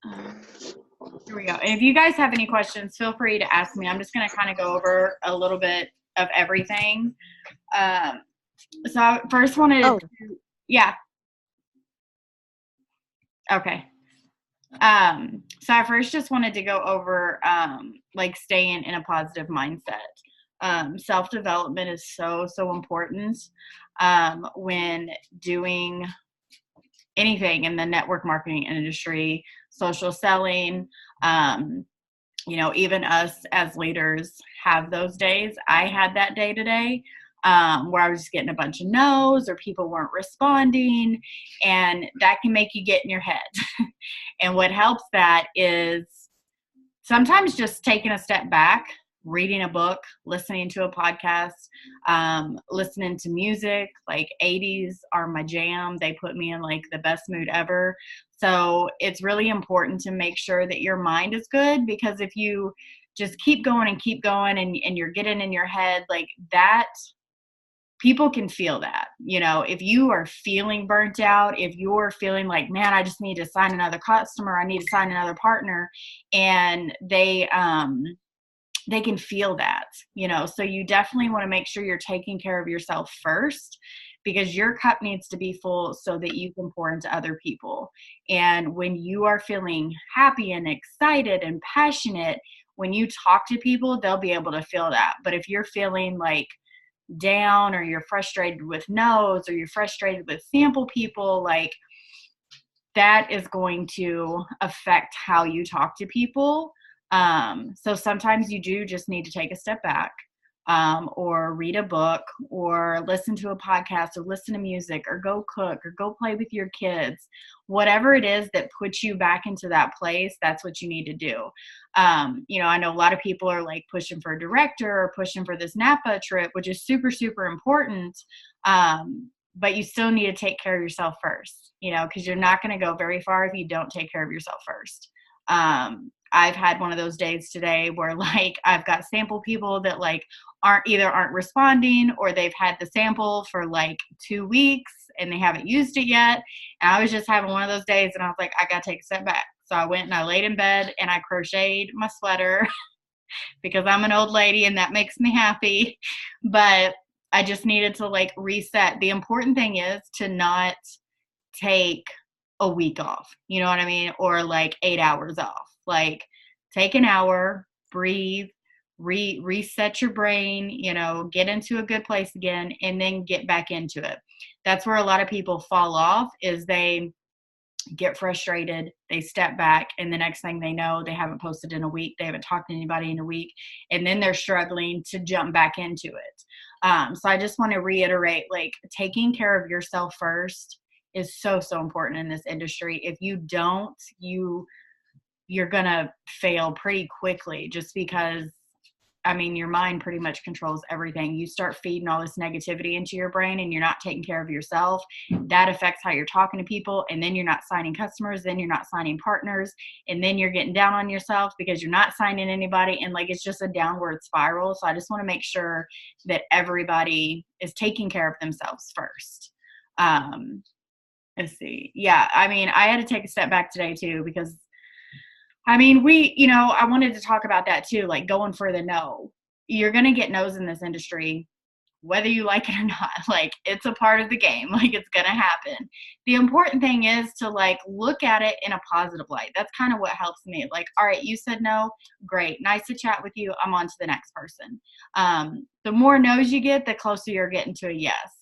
Um, Here we go. And if you guys have any questions, feel free to ask me. I'm just going to kind of go over a little bit of everything. So I first wanted to, yeah. Okay. So I first just wanted to go over, like staying in a positive mindset. Self-development is so important, when doing anything in the network marketing industry, social selling. Even us as leaders have those days. I had that day today, where I was just getting a bunch of no's or people weren't responding, and that can make you get in your head. And what helps that is sometimes just taking a step back, reading a book, listening to a podcast, listening to music. Like 80s are my jam. They put me in like the best mood ever. So it's really important to make sure that your mind is good, because if you just keep going and you're getting in your head like that, people can feel that. If you are feeling burnt out, if you're feeling like, man, I just need to sign another customer, I need to sign another partner, and they can feel that, so you definitely want to make sure you're taking care of yourself first, because your cup needs to be full so that you can pour into other people. And when you are feeling happy and excited and passionate, when you talk to people, they'll be able to feel that. But if you're feeling like down, or you're frustrated with no's, or you're frustrated with sample people, like that is going to affect how you talk to people. So sometimes you do just need to take a step back, or read a book, or listen to a podcast, or listen to music, or go cook, or go play with your kids. Whatever it is that puts you back into that place, that's what you need to do. I know a lot of people are like pushing for a director or pushing for this Napa trip, which is super, super important. But you still need to take care of yourself first, because you're not going to go very far if you don't take care of yourself first. I've had one of those days today where like I've got sample people that like aren't responding, or they've had the sample for like 2 weeks and they haven't used it yet. And I was just having one of those days, and I was like, I got to take a step back. So I went and I laid in bed and I crocheted my sweater because I'm an old lady and that makes me happy. But I just needed to like reset. The important thing is to not take a week off, you know what I mean? Or like 8 hours off. Like take an hour, breathe, reset your brain, get into a good place again, and then get back into it. That's where a lot of people fall off, is they get frustrated, they step back, and the next thing they know, they haven't posted in a week, they haven't talked to anybody in a week, and then they're struggling to jump back into it. So I just want to reiterate, like taking care of yourself first is so important in this industry. If you don't, you're gonna fail pretty quickly, just because your mind pretty much controls everything. You start feeding all this negativity into your brain and you're not taking care of yourself. That affects how you're talking to people, and then you're not signing customers, then you're not signing partners, and then you're getting down on yourself because you're not signing anybody, and like it's just a downward spiral. So I just want to make sure that everybody is taking care of themselves first. Let's see. Yeah, I had to take a step back today too, because I wanted to talk about that too, like going for the no. You're going to get no's in this industry, whether you like it or not. Like it's a part of the game, like it's going to happen. The important thing is to like look at it in a positive light. That's kind of what helps me. Like, all right, you said no, great. Nice to chat with you. I'm on to the next person. The more no's you get, the closer you're getting to a yes.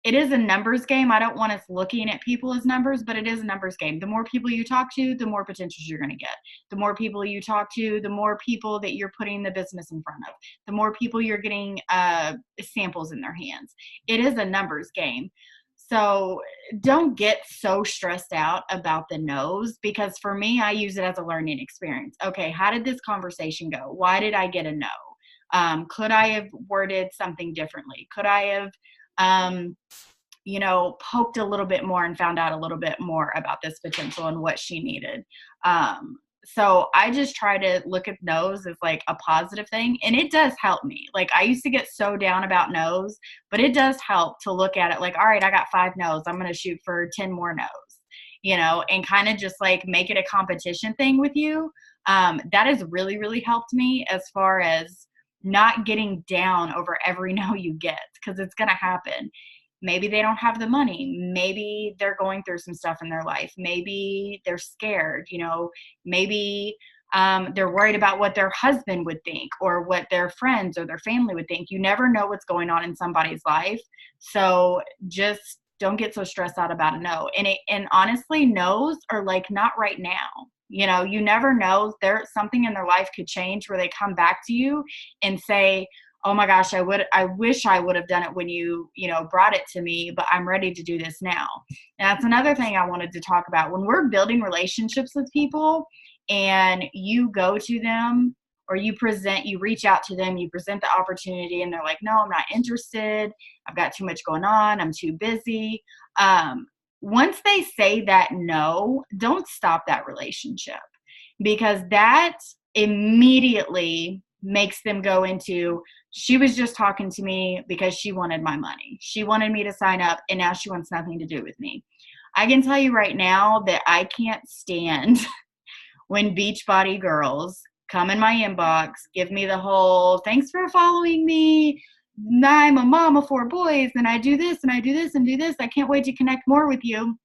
It is a numbers game. I don't want us looking at people as numbers, but it is a numbers game. The more people you talk to, the more potentials you're going to get. The more people you talk to, the more people that you're putting the business in front of. The more people you're getting samples in their hands. It is a numbers game. So don't get so stressed out about the no's, because for me, I use it as a learning experience. Okay, how did this conversation go? Why did I get a no? Could I have worded something differently? Could I have poked a little bit more and found out a little bit more about this potential and what she needed. So I just try to look at no's as like a positive thing, and it does help me. Like I used to get so down about no's, but it does help to look at it like, all right, I got 5 no's. I'm going to shoot for 10 more no's. and kind of just like make it a competition thing with you. That has really, really helped me as far as not getting down over every no you get, because it's going to happen. Maybe they don't have the money. Maybe they're going through some stuff in their life. Maybe they're scared, maybe they're worried about what their husband would think or what their friends or their family would think. You never know what's going on in somebody's life. So just don't get so stressed out about a no. And honestly, no's are like not right now. You never know. Something in their life could change where they come back to you and say, oh my gosh, I wish I would have done it when you brought it to me, but I'm ready to do this now. And that's another thing I wanted to talk about. When we're building relationships with people and you go to them or you reach out to them, you present the opportunity and they're like, no, I'm not interested. I've got too much going on. I'm too busy. Once they say that no, don't stop that relationship, because that immediately makes them go into, she was just talking to me because she wanted my money. She wanted me to sign up and now she wants nothing to do with me. I can tell you right now that I can't stand when Beachbody girls come in my inbox, give me the whole, thanks for following me. I'm a mom of 4 boys and I do this and I do this and do this. I can't wait to connect more with you.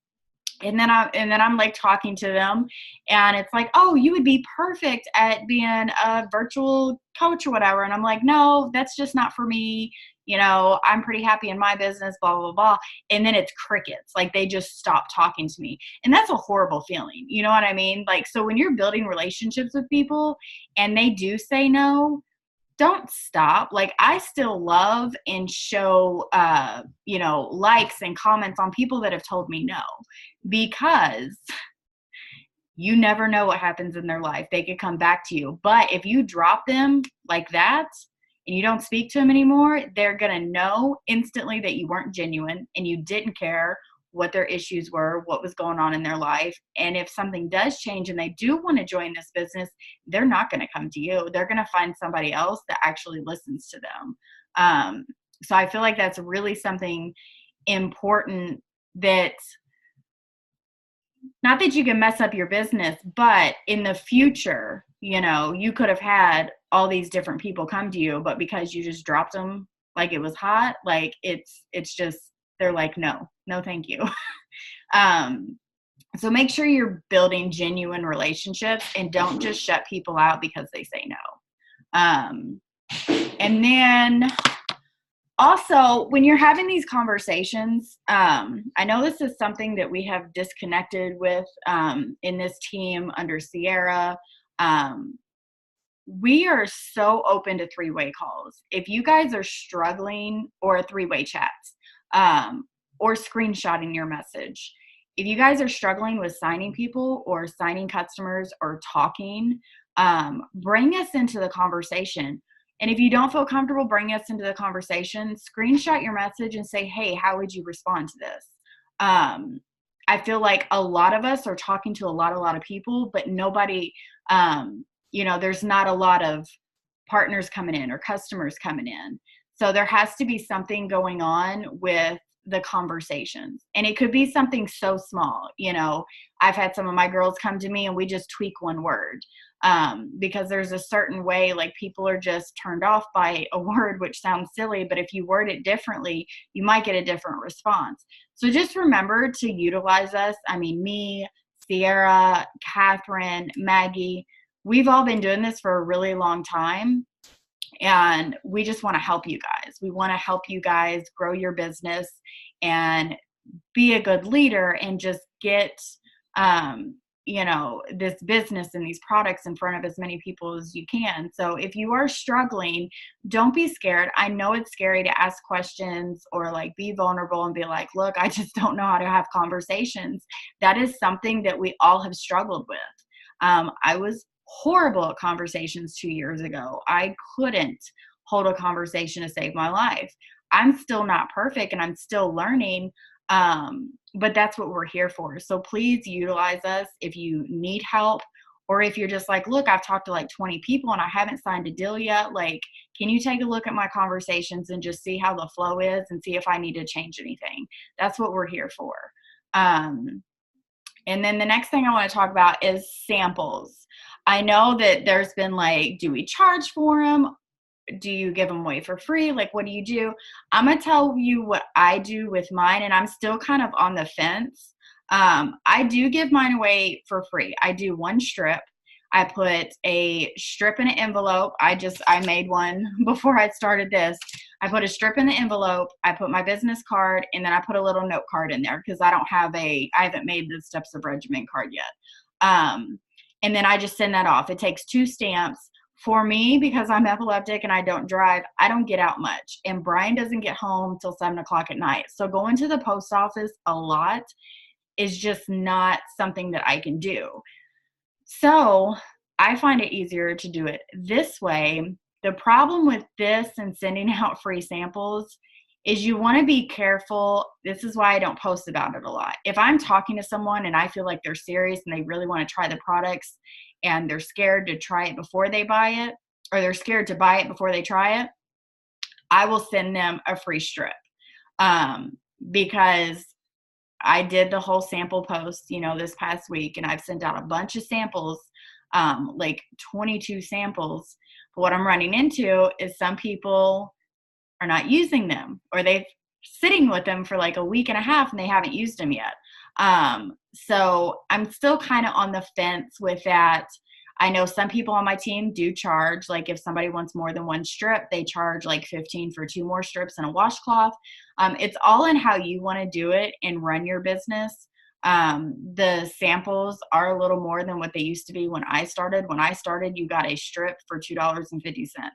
And then I'm like talking to them and it's like, oh, you would be perfect at being a virtual coach or whatever. And I'm like, no, that's just not for me. I'm pretty happy in my business, blah, blah, blah. And then it's crickets. Like they just stop talking to me. And that's a horrible feeling. You know what I mean? Like, so when you're building relationships with people and they do say no, don't stop. Like I still love and show, likes and comments on people that have told me no, because you never know what happens in their life. They could come back to you. But if you drop them like that and you don't speak to them anymore, they're going to know instantly that you weren't genuine and you didn't care what their issues were, what was going on in their life. And if something does change and they do want to join this business, they're not going to come to you. They're going to find somebody else that actually listens to them. So I feel like that's really something important, that not that you can mess up your business, but in the future, you could have had all these different people come to you, but because you just dropped them like it was hot, like it's just, they're like, no, thank you. So make sure you're building genuine relationships and don't just shut people out because they say no. And then also, when you're having these conversations, I know this is something that we have disconnected with in this team under Sierra. We are so open to 3-way calls. If you guys are struggling, or 3-way chats, or screenshotting your message. If you guys are struggling with signing people or signing customers or talking, bring us into the conversation. And if you don't feel comfortable bringing us into the conversation, screenshot your message and say, hey, how would you respond to this? I feel like a lot of us are talking to a lot of people, but nobody, there's not a lot of partners coming in or customers coming in. So there has to be something going on with the conversations. And it could be something so small. I've had some of my girls come to me and we just tweak one word, because there's a certain way, like people are just turned off by a word, which sounds silly, but if you word it differently, you might get a different response. So just remember to utilize us. I mean, me, Sierra, Catherine, Maggie, we've all been doing this for a really long time. And we just want to help you guys. We want to help you guys grow your business and be a good leader and just get, this business and these products in front of as many people as you can. So if you are struggling, don't be scared. I know it's scary to ask questions or like be vulnerable and be like, look, I just don't know how to have conversations. That is something that we all have struggled with. I was horrible at conversations 2 years ago. I couldn't hold a conversation to save my life. I'm still not perfect and I'm still learning, but that's what we're here for. So please utilize us if you need help, or if you're just like, look, I've talked to like 20 people and I haven't signed a deal yet. Like, can you take a look at my conversations and just see how the flow is and see if I need to change anything? That's what we're here for. And then the next thing I want to talk about is samples. I know that there's been like, do we charge for them? Do you give them away for free? Like, what do you do? I'm going to tell you what I do with mine, and I'm still kind of on the fence. I do give mine away for free. I do one strip. I put a strip in an envelope. I made one before I started this. I put a strip in the envelope. I put my business card, and then I put a little note card in there because I haven't made the Steps of Regimen card yet. And then I just send that off. It takes 2 stamps. For me, because I'm epileptic and I don't drive, I don't get out much. And Brian doesn't get home till 7 o'clock at night. So going to the post office a lot is just not something that I can do. So I find it easier to do it this way. The problem with this and sending out free samples is you want to be careful. This is why I don't post about it a lot. If I'm talking to someone and I feel like they're serious and they really want to try the products and they're scared to try it before they buy it, or they're scared to buy it before they try it, I will send them a free strip. Because I did the whole sample post, this past week, and I've sent out a bunch of samples, like 22 samples. But what I'm running into is some people are not using them, or they've sitting with them for like a week and a half and they haven't used them yet. So I'm still kind of on the fence with that. I know some people on my team do charge, like if somebody wants more than one strip, they charge like 15 for 2 more strips and a washcloth. It's all in how you want to do it and run your business. The samples are a little more than what they used to be when I started. When I started, you got a strip for $2.50. And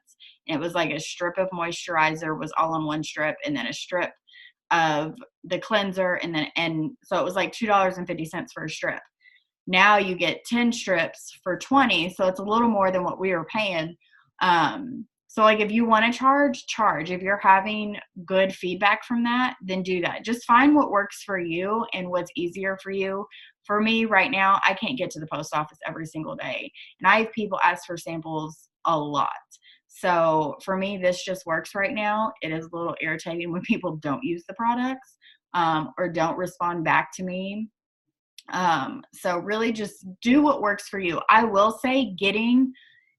it was like a strip of moisturizer was all on one strip, and then a strip of the cleanser, and so it was like $2.50 for a strip. Now you get 10 strips for 20, so it's a little more than what we were paying. So like if you want to charge. If you're having good feedback from that, then do that. Just find what works for you and what's easier for you. For me right now, I can't get to the post office every single day, and I have people ask for samples a lot. So for me, this just works right now. It is a little irritating when people don't use the products, or don't respond back to me. So really just do what works for you. I will say getting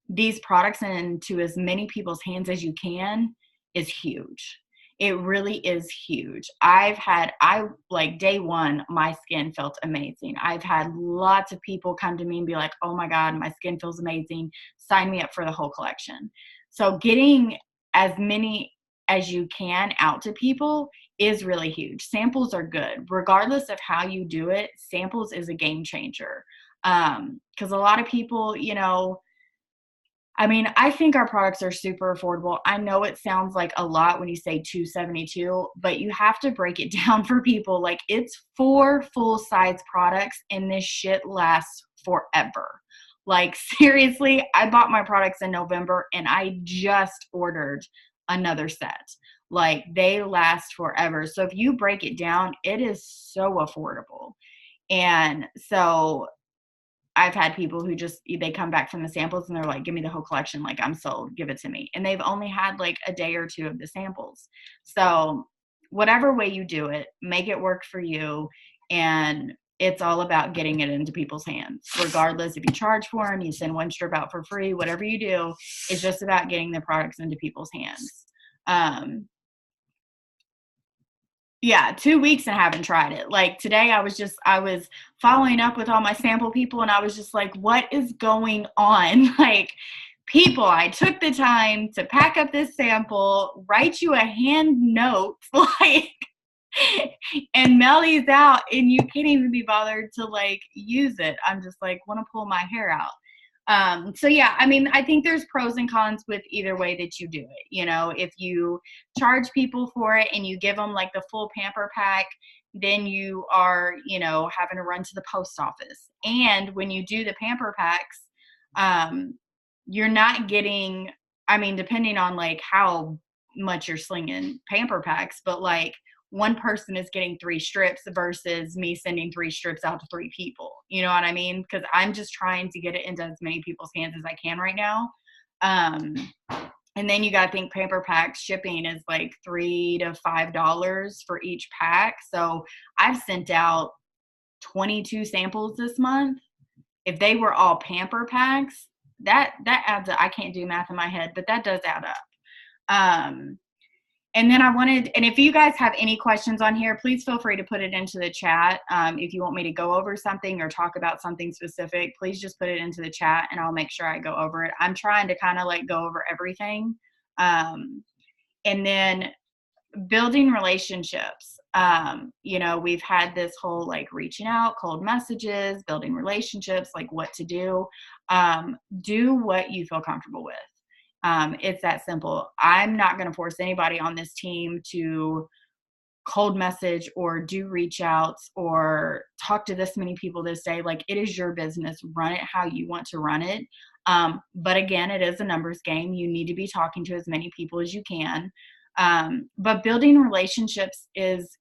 these products into as many people's hands as you can is huge. It really is huge. I like day one, my skin felt amazing. I've had lots of people come to me and be like, oh my God, my skin feels amazing. Sign me up for the whole collection. So getting as many as you can out to people is really huge. Samples are good. Regardless of how you do it, samples is a game changer. Because a lot of people, I think our products are super affordable. I know it sounds like a lot when you say $272, but you have to break it down for people. Like, it's 4 full-size products, and this shit lasts forever. Like, seriously, I bought my products in November, and I just ordered another set. Like, they last forever. So if you break it down, it is so affordable. And so I've had people who they come back from the samples and they're like, give me the whole collection. Like, I'm sold, give it to me. And they've only had like a day or 2 of the samples. So whatever way you do it, make it work for you. And it's all about getting it into people's hands. Regardless if you charge for them, you send one strip out for free, whatever you do, it's just about getting the products into people's hands. Yeah, 2 weeks and haven't tried it. Like, today I was following up with all my sample people, and I was just like, what is going on? Like, people, I took the time to pack up this sample, write you a hand note, like, and mail these out, and you can't even be bothered to like use it. I'm just like, want to pull my hair out. So yeah, I think there's pros and cons with either way that you do it. If you charge people for it and you give them like the full pamper pack, then you are, having to run to the post office. And when you do the pamper packs, you're not getting, depending on like how much you're slinging pamper packs, but like, one person is getting 3 strips versus me sending 3 strips out to 3 people. You know what I mean? Because I'm just trying to get it into as many people's hands as I can right now. And then you got to think paper pack shipping is like $3 to $5 for each pack. So I've sent out 22 samples this month, if they were all pamper packs, that adds up. I can't do math in my head, but that does add up. And then and if you guys have any questions on here, please feel free to put it into the chat. If you want me to go over something or talk about something specific, please just put it into the chat and I'll make sure I go over it. I'm trying to kind of like go over everything. And then building relationships. We've had this whole like reaching out, cold messages, building relationships, like what to do. Do what you feel comfortable with. It's that simple. I'm not going to force anybody on this team to cold message or do reach outs or talk to this many people this day. Like, it is your business. Run it how you want to run it. But again, it is a numbers game. You need to be talking to as many people as you can. But building relationships is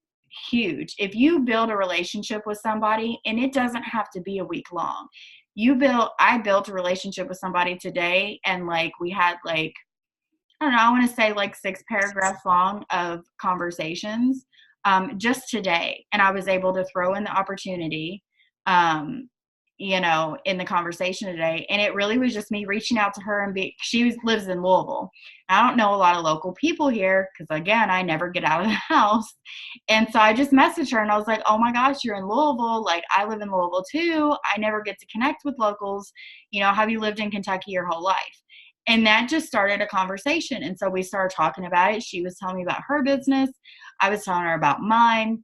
huge. If you build a relationship with somebody, and it doesn't have to be a week long, I built a relationship with somebody today, and like we had like, I don't know, I want to say like 6 paragraphs long of conversations just today. And I was able to throw in the opportunity, in the conversation today. And it really was just me reaching out to her, and she lives in Louisville. I don't know a lot of local people here because, again, I never get out of the house. And so I just messaged her and I was like, oh my gosh, you're in Louisville. Like, I live in Louisville too. I never get to connect with locals. Have you lived in Kentucky your whole life? And that just started a conversation. And so we started talking about it. She was telling me about her business. I was telling her about mine.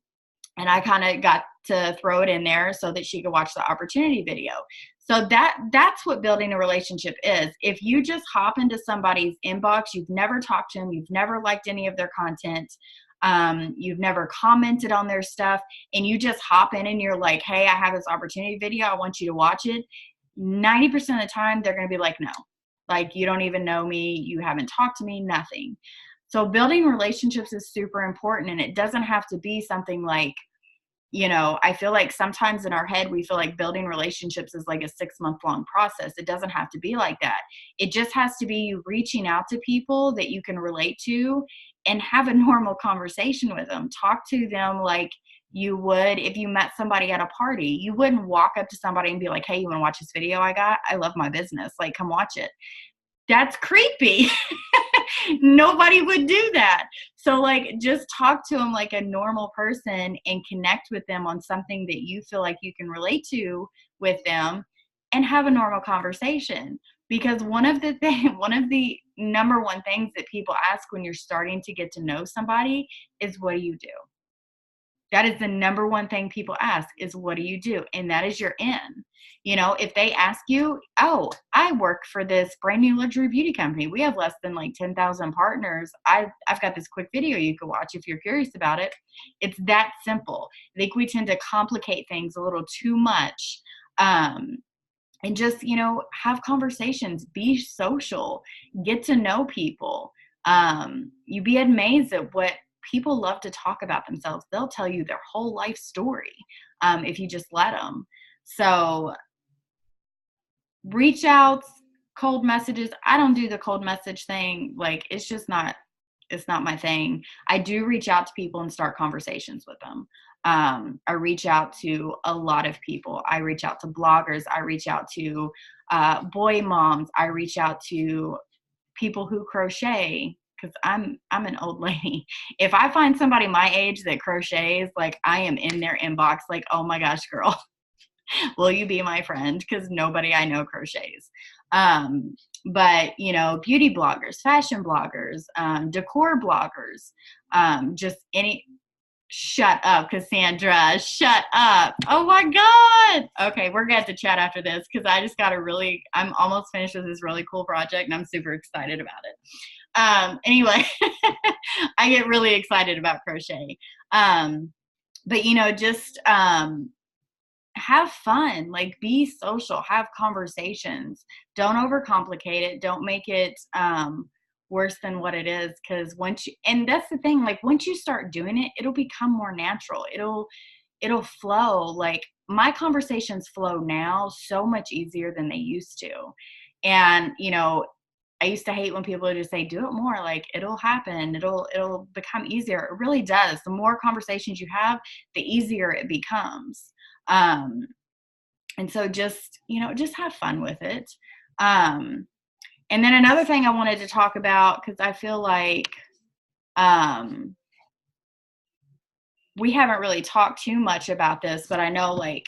And I kind of got to throw it in there so that she could watch the opportunity video. So that's what building a relationship is. If you just hop into somebody's inbox, you've never talked to them, you've never liked any of their content, you've never commented on their stuff, and you just hop in and you're like, hey, I have this opportunity video, I want you to watch it. 90% of the time, they're going to be like, no. Like, you don't even know me, you haven't talked to me, nothing. So building relationships is super important, and it doesn't have to be something like, I feel like sometimes in our head, we feel like building relationships is like a 6-month-long process. It doesn't have to be like that. It just has to be you reaching out to people that you can relate to and have a normal conversation with them. Talk to them like you would if you met somebody at a party. You wouldn't walk up to somebody and be like, hey, you want to watch this video I got? I love my business. Like, come watch it. That's creepy. Nobody would do that. So like, just talk to them like a normal person and connect with them on something that you feel like you can relate to with them, and have a normal conversation. Because one of the number one things that people ask when you're starting to get to know somebody is, what do you do? That is the number one thing people ask, is what do you do? And that is your in. If they ask you, oh, I work for this brand new luxury beauty company. We have less than like 10,000 partners. I've got this quick video you can watch if you're curious about it. It's that simple. I think we tend to complicate things a little too much. And just, have conversations, be social, get to know people. You'd be amazed at what people love to talk about themselves. They'll tell you their whole life story if you just let them. So reach outs, cold messages. I don't do the cold message thing. Like, it's not my thing. I do reach out to people and start conversations with them. I reach out to a lot of people. I reach out to bloggers. I reach out to boy moms. I reach out to people who crochet, because I'm an old lady. If I find somebody my age that crochets, like, I am in their inbox like, oh my gosh, girl, will you be my friend? Because nobody I know crochets. But, beauty bloggers, fashion bloggers, decor bloggers, just shut up, Cassandra, shut up. Oh my God. Okay, we're going to have to chat after this, because I just I'm almost finished with this really cool project and I'm super excited about it. Anyway, I get really excited about crochet. But, just have fun, like, be social, have conversations. Don't overcomplicate it. Don't make it worse than what it is. Because and that's the thing, like, once you start doing it, it'll become more natural. It'll flow. Like, my conversations flow now so much easier than they used to. And, I used to hate when people would just say, do it more, like, it'll happen. It'll become easier. It really does. The more conversations you have, the easier it becomes. And so just, just have fun with it. And then another thing I wanted to talk about, because I feel like we haven't really talked too much about this, but I know like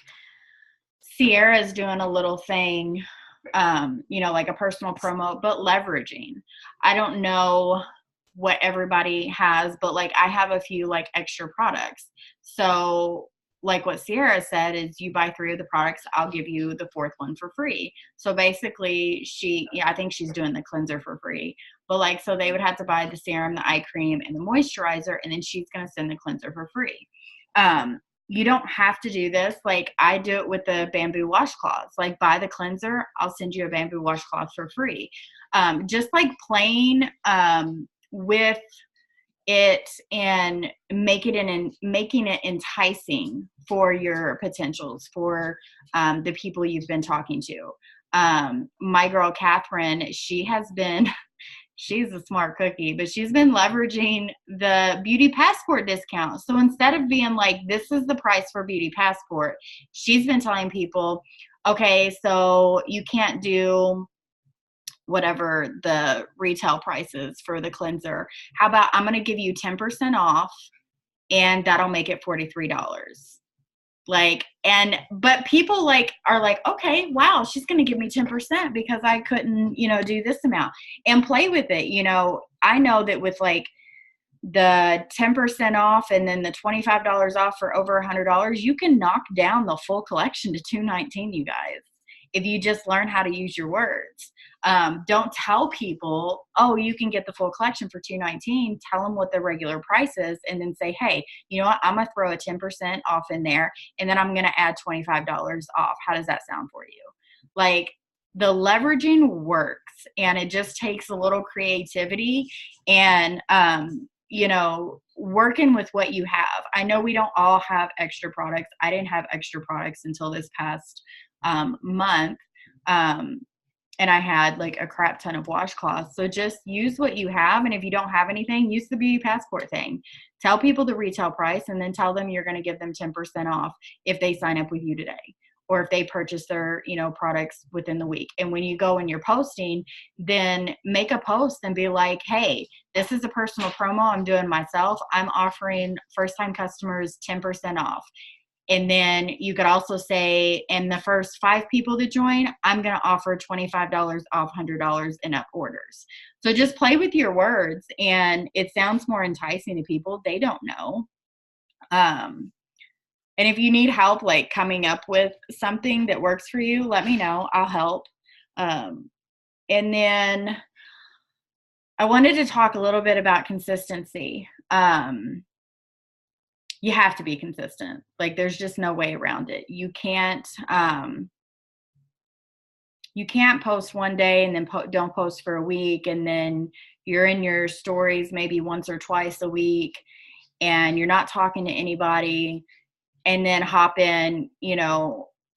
Sierra's doing a little thing, like a personal promo, but leveraging. I don't know what everybody has, but like I have a few like extra products. So like what Sierra said is you buy 3 of the products, I'll give you the 4th one for free. So basically I think she's doing the cleanser for free. But like, so they would have to buy the serum, the eye cream, and the moisturizer, and then she's going to send the cleanser for free. You don't have to do this. Like I do it with the bamboo washcloths. Like buy the cleanser, I'll send you a bamboo washcloth for free. Just like playing with it and making it enticing for your potentials, for the people you've been talking to. My girl Catherine, she's a smart cookie, but she's been leveraging the Beauty Passport discount. So instead of being like, this is the price for Beauty Passport, she's been telling people, okay, so you can't do whatever the retail price is for the cleanser. How about I'm going to give you 10% off and that'll make it $43. Like, but people like are like, okay, wow, she's going to give me 10% because I couldn't, do this amount, and play with it. I know that with like the 10% off and then the $25 off for over $100, you can knock down the full collection to $219, you guys, if you just learn how to use your words. Don't tell people, oh, you can get the full collection for $219. Tell them what the regular price is, and then say, hey, you know what? I'm gonna throw a 10% off in there, and then I'm gonna add $25 off. How does that sound for you? Like, the leveraging works, and it just takes a little creativity and working with what you have. I know we don't all have extra products. I didn't have extra products until this past month. And I had like a crap ton of washcloths. So just use what you have. And if you don't have anything, use the Beauty Passport thing. Tell people the retail price and then tell them you're going to give them 10% off if they sign up with you today, or if they purchase their, products within the week. And when you go and you're posting, then make a post and be like, hey, this is a personal promo I'm doing myself. I'm offering first-time customers 10% off. And then you could also say, in the first 5 people that join, I'm going to offer $25 off $100 in up orders. So just play with your words, and it sounds more enticing to people. They don't know. And if you need help, like coming up with something that works for you, let me know. I'll help. And then I wanted to talk a little bit about consistency. You have to be consistent. Like there's just no way around it. You can't post one day and then don't post for a week, and then you're in your stories maybe once or twice a week and you're not talking to anybody, and then hop in,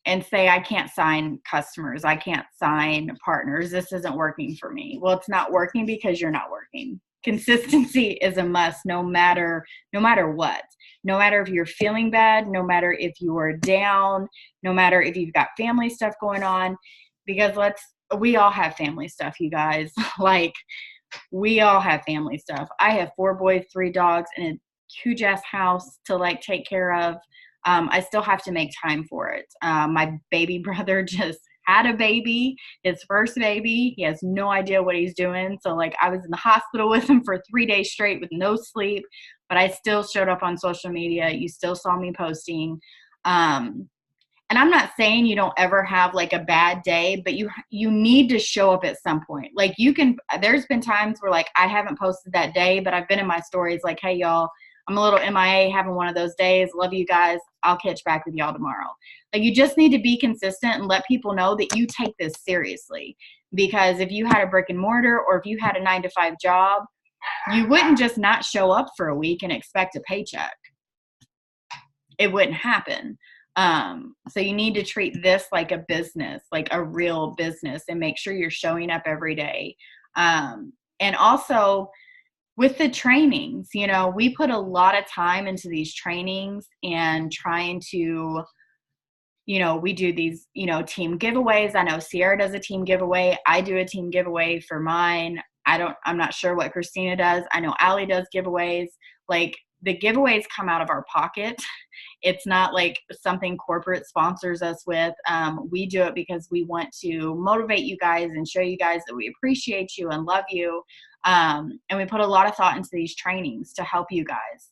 and say, I can't sign customers. I can't sign partners. This isn't working for me. Well, it's not working because you're not working. Consistency is a must, no matter what. No matter if you're feeling bad, no matter if you are down, no matter if you've got family stuff going on, because we all have family stuff, you guys. Like, we all have family stuff. I have 4 boys, 3 dogs, and a huge ass house to like take care of. I still have to make time for it. My baby brother just had a baby, his first baby. He has no idea what he's doing. So like I was in the hospital with him for 3 days straight with no sleep, but I still showed up on social media. You still saw me posting. And I'm not saying you don't ever have like a bad day, but you need to show up at some point. Like there's been times where like I haven't posted that day, but I've been in my stories like, hey y'all, I'm a little MIA, having one of those days. Love you guys. I'll catch back with y'all tomorrow. Like you just need to be consistent and let people know that you take this seriously. Because if you had a brick and mortar, or if you had a 9-to-5 job, you wouldn't just not show up for a week and expect a paycheck. It wouldn't happen. So you need to treat this like a business, like a real business, and make sure you're showing up every day. And also with the trainings, we put a lot of time into these trainings and trying to we do these, team giveaways. I know Sierra does a team giveaway. I do a team giveaway for mine. I'm not sure what Christina does. I know Allie does giveaways. Like, the giveaways come out of our pocket. It's not like something corporate sponsors us with. We do it because we want to motivate you guys and show you guys that we appreciate you and love you. And we put a lot of thought into these trainings to help you guys.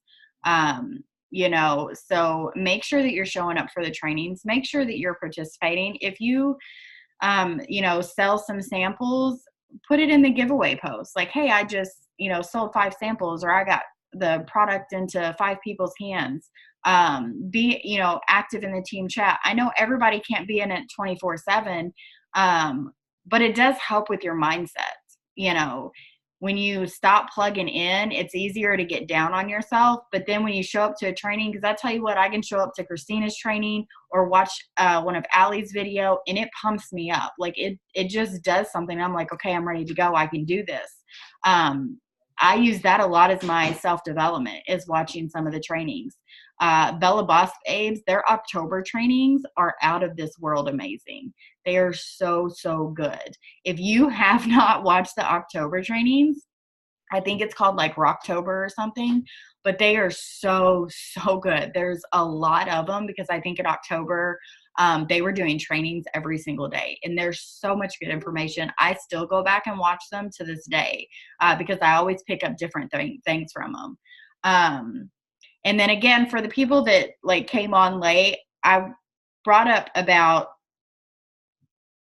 So make sure that you're showing up for the trainings. Make sure that you're participating. If you, sell some samples, put it in the giveaway post. Like, hey, I just, sold 5 samples, or I got the product into 5 people's hands. Be, active in the team chat. I know everybody can't be in it 24/7, but it does help with your mindset. When you stop plugging in, it's easier to get down on yourself. But then when you show up to a training, because I tell you what, I can show up to Christina's training or watch one of Allie's video, and it pumps me up. Like, it just does something. I'm like, okay, I'm ready to go. I can do this. I use that a lot as my self-development, is watching some of the trainings. Bella Boss Babes, their October trainings are out of this world amazing. They are so, so good. If you have not watched the October trainings, I think it's called like Rocktober or something, but they are so, so good. There's a lot of them because I think in October, they were doing trainings every single day, and there's so much good information. I still go back and watch them to this day because I always pick up different things from them. And then again, for the people that like came on late, I brought up about,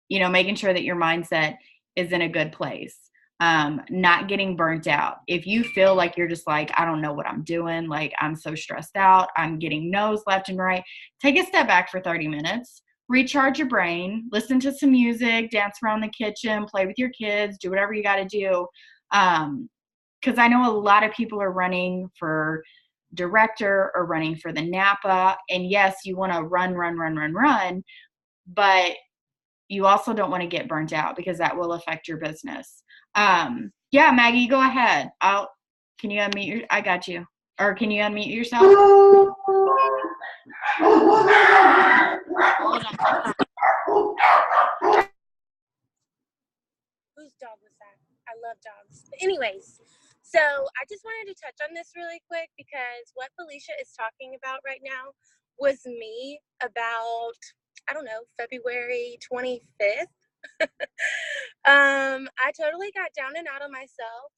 making sure that your mindset is in a good place. Not getting burnt out. If you feel like you're just like, I don't know what I'm doing, like I'm so stressed out, I'm getting no's left and right, take a step back for 30 minutes, recharge your brain, listen to some music, dance around the kitchen, play with your kids, do whatever you got to do. Because I know a lot of people are running for director or running for the Napa. And yes, you want to run, but you also don't want to get burnt out because that will affect your business. Yeah, Maggie, go ahead. Can you unmute I got you. Or can you unmute yourself? Hold on. Whose dog was that? I love dogs. But anyways, so I just wanted to touch on this really quick because what Felicia is talking about right now was me about, I don't know, February 25th. I totally got down and out on myself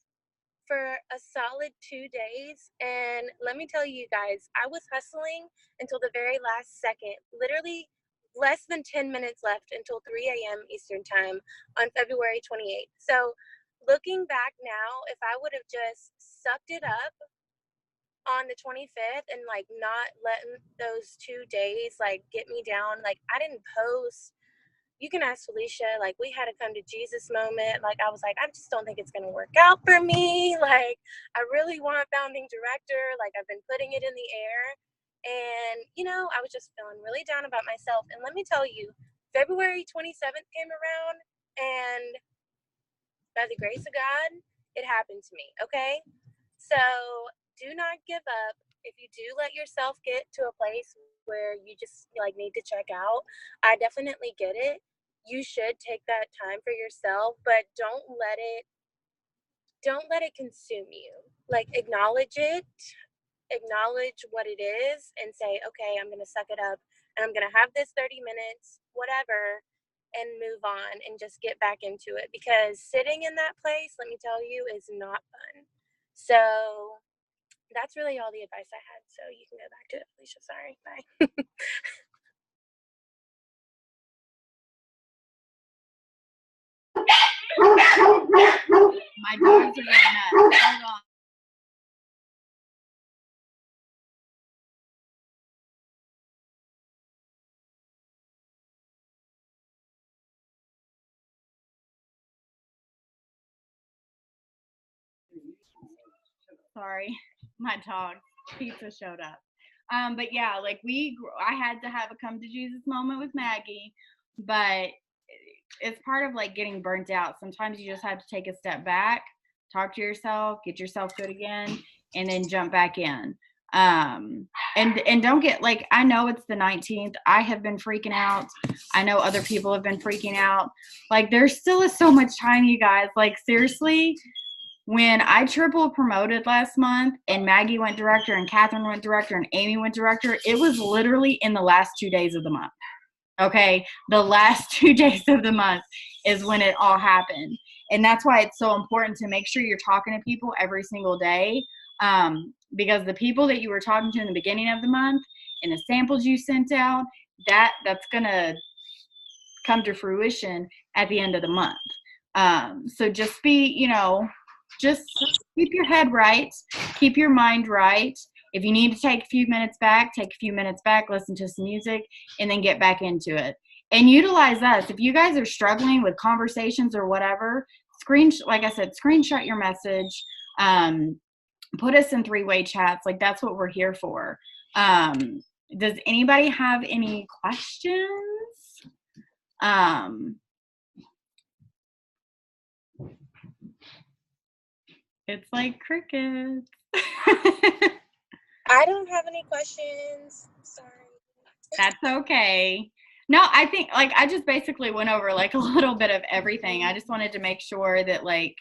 for a solid 2 days. And let me tell you guys, I was hustling until the very last second, literally less than 10 minutes left until 3 a.m. Eastern time on February 28th. So looking back now, if I would have just sucked it up on the 25th and like not letting those 2 days like get me down, like I didn't post. You can ask Felicia, like we had a come to Jesus moment. Like I was like, I just don't think it's going to work out for me. Like I really want founding director. Like I've been putting it in the air. And, I was just feeling really down about myself. And let me tell you, February 27th came around and by the grace of God, it happened to me. Okay. So do not give up. If you do let yourself get to a place where you just like need to check out, I definitely get it. You should take that time for yourself, but don't let it consume you. Like acknowledge it, acknowledge what it is and say, okay, I'm going to suck it up and I'm going to have this 30 minutes, whatever, and move on and just get back into it, because sitting in that place, let me tell you, is not fun. So that's really all the advice I had. So you can go back to it, Felicia. Sorry. Bye. My dogs are going nuts. Hold on. Sorry, my dog pizza showed up. But yeah, like I had to have a come to Jesus moment with Maggie, but it's part of like getting burnt out. Sometimes you just have to take a step back, talk to yourself, get yourself good again, and then jump back in. And don't get like, I know it's the 19th. I have been freaking out. I know other people have been freaking out. Like, there still is so much time, you guys. Like, seriously, when I triple promoted last month and Maggie went director and Catherine went director and Amy went director, it was literally in the last 2 days of the month. Okay. The last 2 days of the month is when it all happened. And that's why it's so important to make sure you're talking to people every single day. Because the people that you were talking to in the beginning of the month and the samples you sent out, that's going to come to fruition at the end of the month. So just be, just keep your head right, keep your mind right. If you need to take a few minutes back, take a few minutes back, listen to some music, and then get back into it. And utilize us. If you guys are struggling with conversations or whatever, like I said, screenshot your message. Put us in three-way chats. Like, that's what we're here for. Does anybody have any questions? It's like crickets. I don't have any questions. Sorry. That's okay. No, I think like I just basically went over like a little bit of everything. I just wanted to make sure that like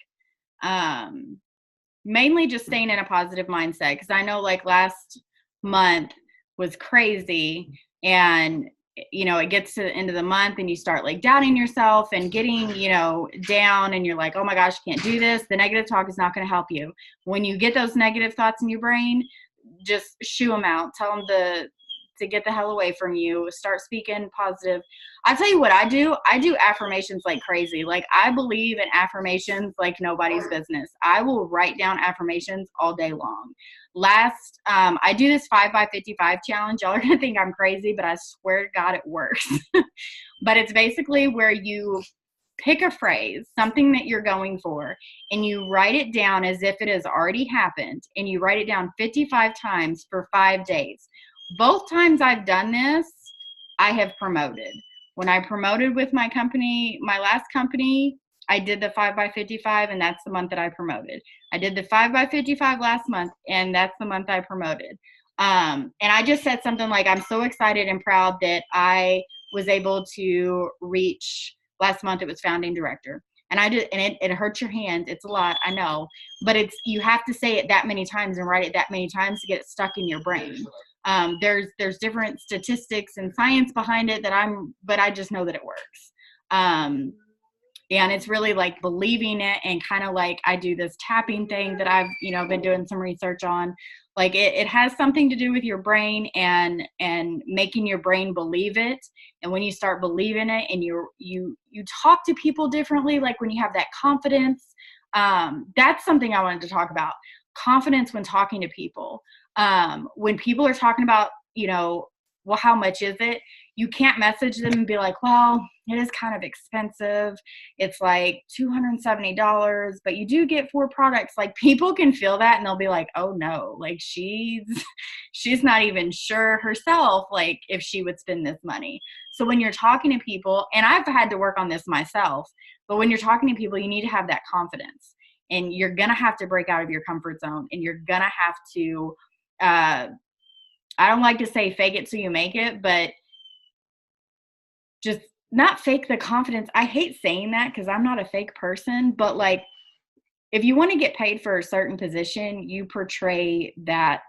mainly just staying in a positive mindset, because I know like last month was crazy, and it gets to the end of the month and you start like doubting yourself and getting down, and you're like, oh my gosh, I can't do this. The negative talk is not going to help you. When you get those negative thoughts in your brain, just shoo them out. Tell them to get the hell away from you. Start speaking positive. I tell you what I do affirmations like crazy. Like, I believe in affirmations like nobody's business. I will write down affirmations all day long. I do this 5x55 challenge. Y'all are gonna think I'm crazy, but I swear to God it works. But it's basically where you pick a phrase, something that you're going for, and you write it down as if it has already happened, and you write it down 55 times for 5 days. Both times I've done this, I have promoted. When I promoted with my company, my last company, I did the 5x55, and that's the month that I promoted. I did the 5x55 last month, and that's the month I promoted. And I just said something like, I'm so excited and proud that I was able to reach, last month it was founding director. And it hurts your hands. It's a lot, I know, but you have to say it that many times and write it that many times to get it stuck in your brain. There's different statistics and science behind it but I just know that it works. And it's really like believing it, and kind of like I do this tapping thing that I've, been doing some research on. Like it has something to do with your brain and making your brain believe it. And when you start believing it and you talk to people differently, like when you have that confidence, that's something I wanted to talk about. Confidence when talking to people. When people are talking about, well, how much is it? You can't message them and be like, well, it is kind of expensive. It's like $270, but you do get 4 products. Like, people can feel that and they'll be like, oh no, like she's not even sure herself, like if she would spend this money. So when you're talking to people, and I've had to work on this myself, but when you're talking to people, you need to have that confidence, and you're going to have to break out of your comfort zone, and you're going to have to, I don't like to say fake it till you make it, but just not fake the confidence. I hate saying that because I'm not a fake person, but like, if you want to get paid for a certain position, you portray that,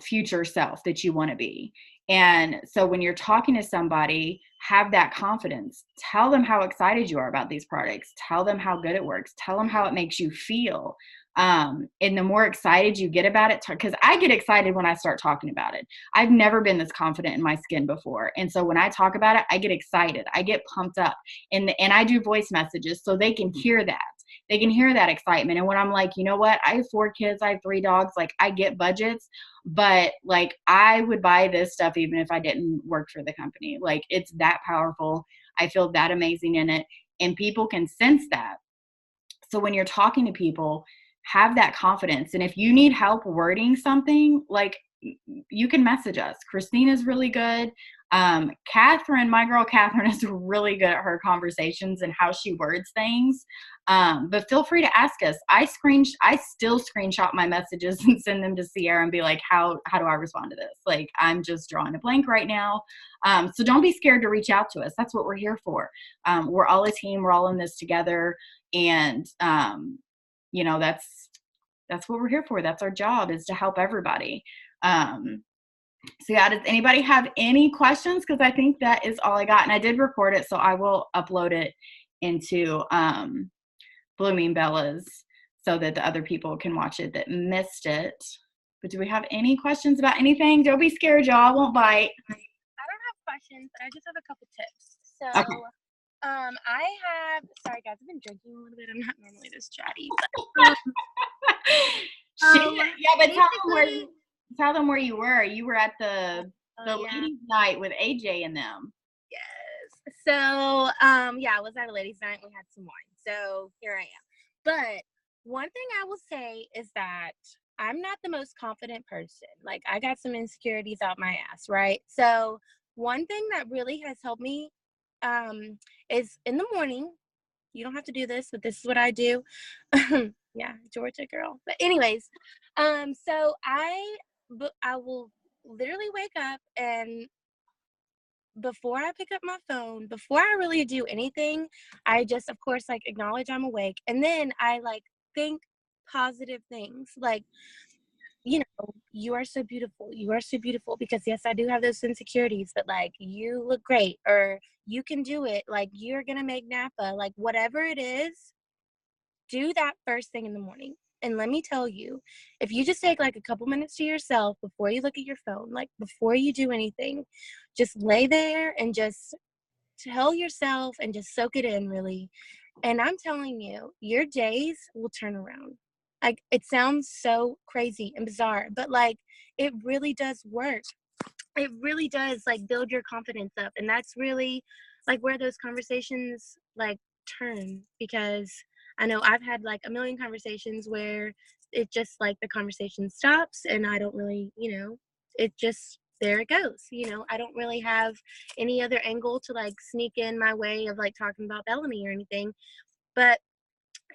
future self that you want to be. And so when you're talking to somebody, have that confidence. Tell them how excited you are about these products. Tell them how good it works. Tell them how it makes you feel. And the more excited you get about it, because I get excited when I start talking about it. I've never been this confident in my skin before. And so when I talk about it, I get excited. I get pumped up. And I do voice messages so they can hear that. They can hear that excitement. And when I'm like, you know what? I have 4 kids. I have 3 dogs. Like, I get budgets, but like, I would buy this stuff even if I didn't work for the company. Like, it's that powerful. I feel that amazing in it. And people can sense that. So when you're talking to people, have that confidence. And if you need help wording something, like, you can message us. Christina's really good. Catherine, my girl Catherine, is really good at her conversations and how she words things. But feel free to ask us. I still screenshot my messages and send them to Sierra and be like, how do I respond to this? Like, I'm just drawing a blank right now. So don't be scared to reach out to us. That's what we're here for. We're all a team. We're all in this together. And, that's what we're here for. That's our job, is to help everybody. So yeah, does anybody have any questions? Because I think that is all I got. And I did record it, so I will upload it into Blooming Bella's so that the other people can watch it that missed it. But do we have any questions about anything? Don't be scared, y'all. I won't bite. I don't have questions, but I just have a couple tips. So Okay. sorry guys, I've been drinking a little bit. I'm not normally this chatty, Yeah, but tell them where you were. You were at the ladies' night with AJ and them. Yes. So, I was at a ladies' night. We had some wine. So here I am. But one thing I will say is that I'm not the most confident person. Like, I got some insecurities out my ass, right? So one thing that really has helped me is in the morning. You don't have to do this, but this is what I do. Yeah, Georgia girl. But anyways, so I will literally wake up, and before I pick up my phone, before I really do anything, I just, of course, like, acknowledge I'm awake, and then I like think positive things, like, you are so beautiful. You are so beautiful, because yes, I do have those insecurities, but like, you look great, or you can do it. Like, you're gonna make Napa. Like, whatever it is, do that first thing in the morning. And let me tell you, if you just take like a couple minutes to yourself before you look at your phone, like before you do anything, just lay there and just tell yourself and just soak it in, really. And I'm telling you, your days will turn around. Like, it sounds so crazy and bizarre, but like, it really does work. It really does, like, build your confidence up. And that's really like where those conversations like turn, because I know I've had like a million conversations where it just, like, the conversation stops, and I don't really, it just, there it goes. I don't really have any other angle to like sneak in my way of like talking about Bellamy or anything. But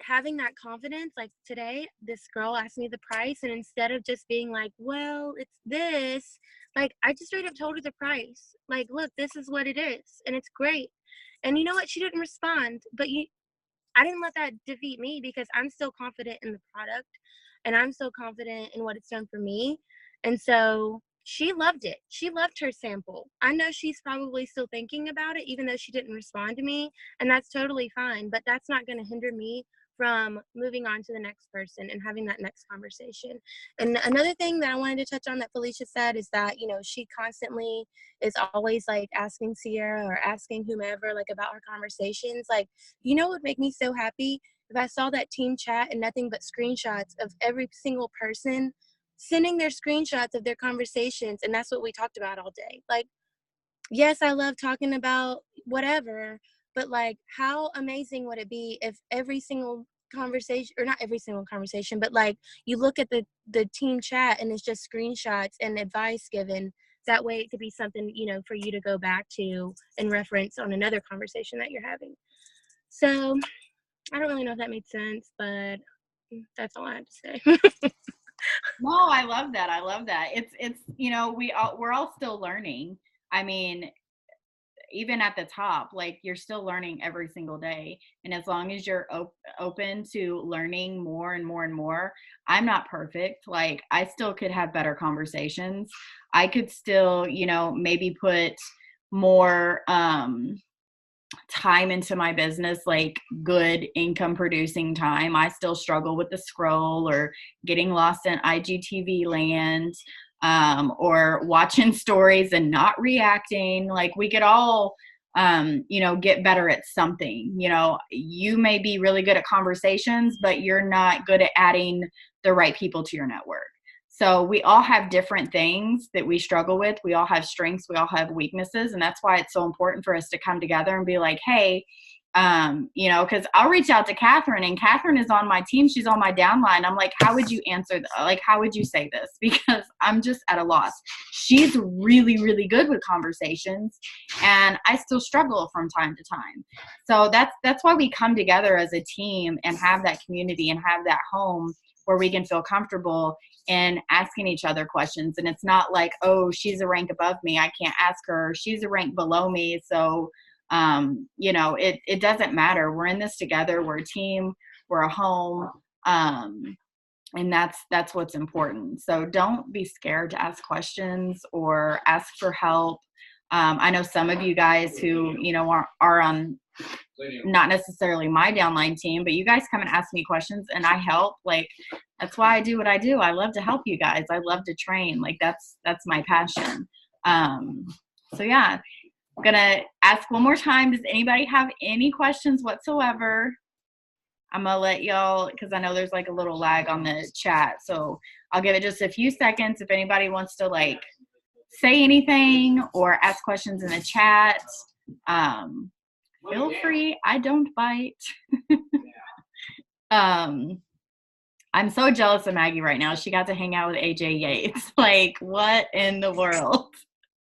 having that confidence, like today, this girl asked me the price, and instead of just being like, well, it's this, like, I just straight up told her the price. Like, look, this is what it is, and it's great. And you know what? She didn't respond, but I didn't let that defeat me, because I'm still confident in the product, and I'm so confident in what it's done for me. And so she loved it. She loved her sample. I know she's probably still thinking about it, even though she didn't respond to me, and that's totally fine. But that's not going to hinder me from moving on to the next person and having that next conversation. And another thing that I wanted to touch on that Felicia said is that, she constantly is always like asking Sierra or asking whomever, like, about her conversations. Like, what would make me so happy? If I saw that team chat and nothing but screenshots of every single person sending their screenshots of their conversations, and that's what we talked about all day. Like, yes, I love talking about whatever, but like, how amazing would it be if every single conversation, or not every single conversation, but like, you look at the team chat and it's just screenshots and advice given. That way it could be something, for you to go back to and reference on another conversation that you're having. So I don't really know if that made sense, but that's all I have to say. No, I love that. I love that. It's we're all still learning. I mean, even at the top, like, you're still learning every single day. And as long as you're open to learning more and more and more, I'm not perfect. Like, I still could have better conversations. I could still, maybe put more time into my business, like good income producing time. I still struggle with the scroll, or getting lost in IGTV land, or watching stories and not reacting. Like, we could all, get better at something. You may be really good at conversations, but you're not good at adding the right people to your network. So we all have different things that we struggle with. We all have strengths. We all have weaknesses. And that's why it's so important for us to come together and be like, hey, You know, because I'll reach out to Catherine, and Catherine is on my team. She's on my downline. I'm like, how would you answer? Like, how would you say this? Because I'm just at a loss. She's really, really good with conversations, and I still struggle from time to time. So that's why we come together as a team and have that community and have that home where we can feel comfortable in asking each other questions. And it's not like, oh, she's a rank above me, I can't ask her. She's a rank below me, so you know, it doesn't matter. We're in this together. We're a team. We're a home. And that's what's important. So don't be scared to ask questions or ask for help. I know some of you guys who, you know, are on not necessarily my downline team, but you guys come and ask me questions and I help. Like, that's why I do what I do. I love to help you guys. I love to train. Like, that's my passion. So yeah. I'm going to ask one more time. Does anybody have any questions whatsoever? I'm going to let y'all, because I know there's like a little lag on the chat. So I'll give it just a few seconds. If anybody wants to like say anything or ask questions in the chat, feel free. I don't bite. I'm so jealous of Maggie right now. She got to hang out with AJ Yates. Like, what in the world?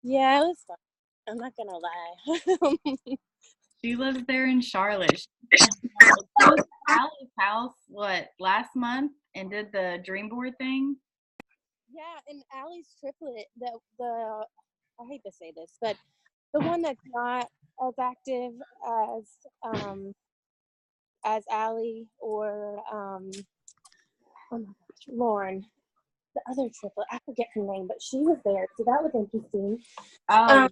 Yeah, it was fun. I'm not gonna lie. She lives there in Charlotte. She was at Allie's house, last month, and did the dream board thing? Yeah, and Allie's triplet, I hate to say this, but the one that's not as active as Allie or oh my gosh, Lauren, the other triplet, I forget her name, but she was there, so that was interesting. Oh,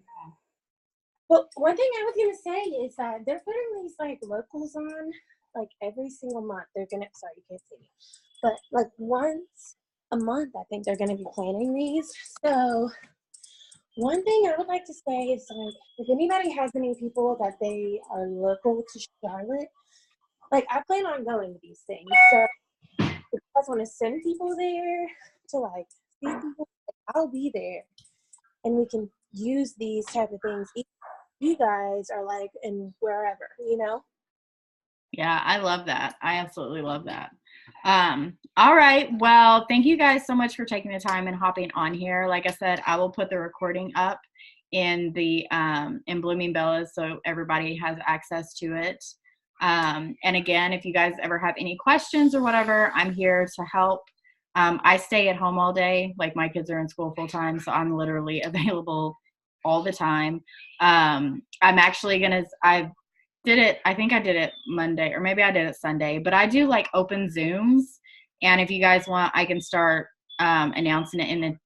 but one thing I was gonna say is that they're putting these like locals on like every single month. They're gonna, sorry, you can't see me, but like once a month, I think they're gonna be planning these. So one thing I would like to say is like, if anybody has any people that they are local to Charlotte, like I plan on going to these things. So if you guys want to send people there to like see people, I'll be there, and we can use these type of things. You guys are like in wherever, you know? yeah, I love that. I absolutely love that. All right. Well, thank you guys so much for taking the time and hopping on here. Like I said, I will put the recording up in the in Blooming Bellas so everybody has access to it. And again, if you guys ever have any questions or whatever, I'm here to help. I stay at home all day. Like, my kids are in school full time, so I'm literally available all the time. I'm actually gonna, I think I did it Monday, or maybe I did it Sunday, but I do like open Zooms. And if you guys want, I can start announcing it in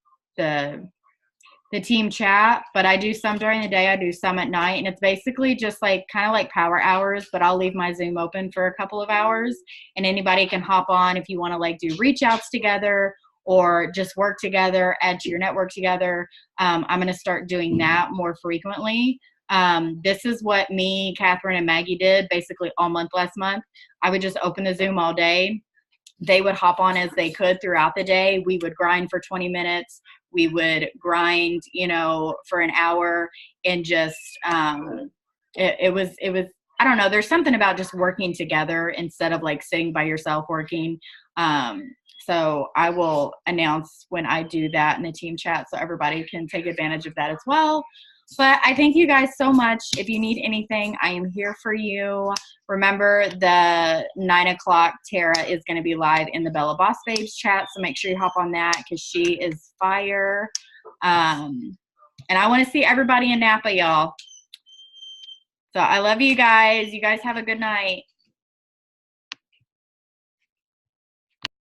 the team chat. But I do some during the day, I do some at night, and it's basically just like kind of like power hours, but I'll leave my Zoom open for a couple of hours, and anybody can hop on if you want to like do reach outs together or just work together, add to your network together. I'm going to start doing that more frequently. This is what me, Catherine, and Maggie did basically all month last month. I would just open the Zoom all day. They would hop on as they could throughout the day. We would grind for 20 minutes. We would grind, you know, for an hour, and just, it was, I don't know, there's something about just working together instead of like sitting by yourself working. So I will announce when I do that in the team chat so everybody can take advantage of that as well. But I thank you guys so much. If you need anything, I am here for you. Remember, the 9 o'clock Tara is going to be live in the Bella Boss Babes chat, so make sure you hop on that because she is fire. And I want to see everybody in Napa, y'all. So I love you guys. You guys have a good night.